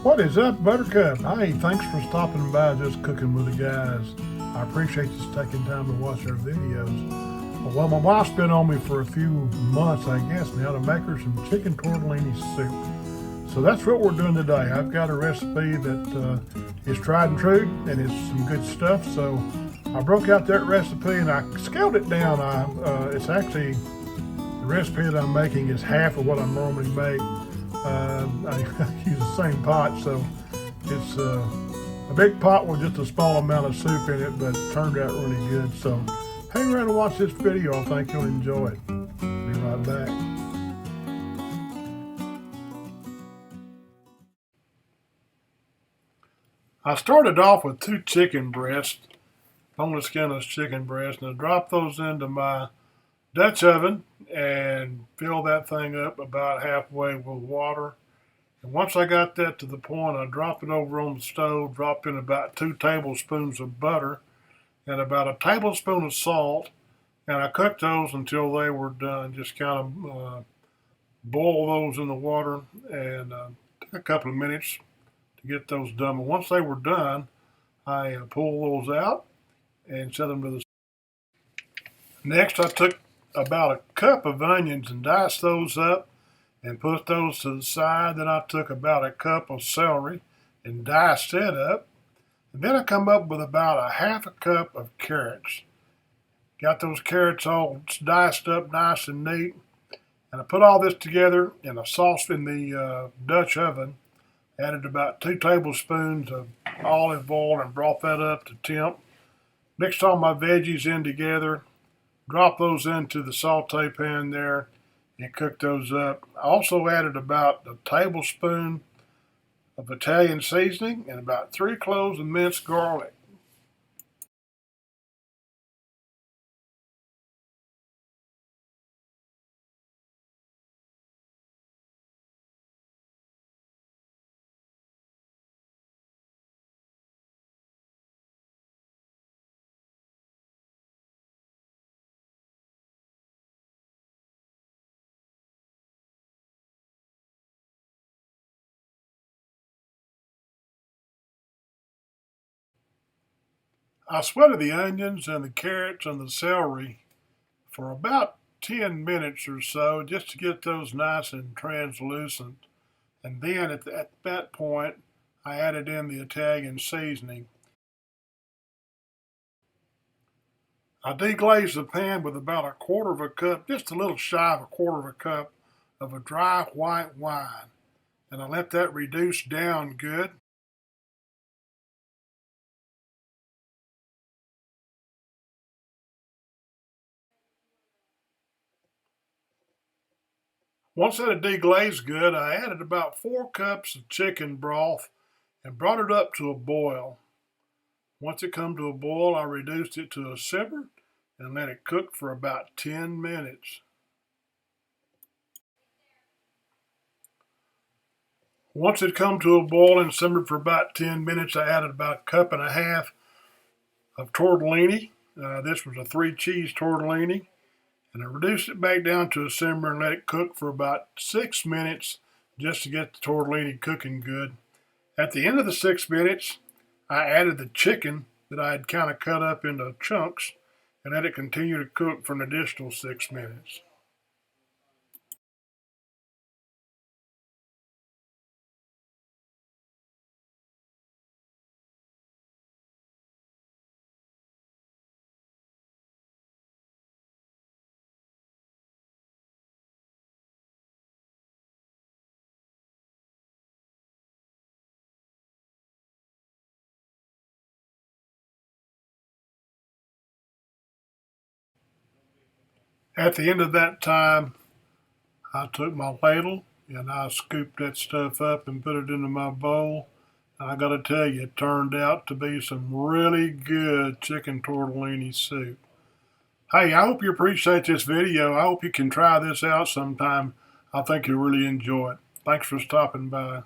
What is up, Buttercup? Hey, thanks for stopping by Just Cooking with the Guys. I appreciate you taking time to watch our videos. Well, my wife's been on me for a few months, I guess, now to make her some chicken tortellini soup. So that's what we're doing today. I've got a recipe that is tried and true, and it's some good stuff. So I broke out that recipe and I scaled it down. It's actually, the recipe that I'm making is half of what I normally make. I use the same pot, so it's a big pot with just a small amount of soup in it, but it turned out really good. So hang around and watch this video. I think you'll enjoy it. Be right back. I started off with 2 chicken breasts, boneless skinless chicken breasts, and I dropped those into my Dutch oven and filled that thing up about halfway with water. And once I got that to the point, I dropped it over on the stove, dropped in about 2 tablespoons of butter and about a tablespoon of salt, and I cooked those until they were done. Just kind of boil those in the water and took a couple of minutes to get those done. But once they were done, I pulled those out and set them to the side. Next, I took about a cup of onions and diced those up and put those to the side. Then I took about a cup of celery and diced it up. And then I come up with about a half a cup of carrots. Got those carrots all diced up nice and neat. And I put all this together in a sauce in the Dutch oven. Added about 2 tablespoons of olive oil and brought that up to temp. Mixed all my veggies in together. Dropped those into the saute pan there and cooked those up. I also added about a tablespoon of Italian seasoning and about 3 cloves of minced garlic. I sweated the onions and the carrots and the celery for about 10 minutes or so just to get those nice and translucent. And then at that point, I added in the Italian seasoning. I deglazed the pan with about a quarter of a cup, just a little shy of a quarter of a cup of a dry white wine. And I let that reduce down good. Once that had deglazed good, I added about 4 cups of chicken broth and brought it up to a boil. Once it come to a boil, I reduced it to a simmer and let it cook for about 10 minutes. Once it come to a boil and simmered for about 10 minutes, I added about a cup and a half of tortellini. This was a 3 cheese tortellini. And I reduced it back down to a simmer and let it cook for about 6 minutes just to get the tortellini cooking good. At the end of the 6 minutes, I added the chicken that I had kind of cut up into chunks and let it continue to cook for an additional 6 minutes. At the end of that time, I took my ladle and I scooped that stuff up and put it into my bowl. And I got to tell you, it turned out to be some really good chicken tortellini soup. Hey, I hope you appreciate this video. I hope you can try this out sometime. I think you'll really enjoy it. Thanks for stopping by.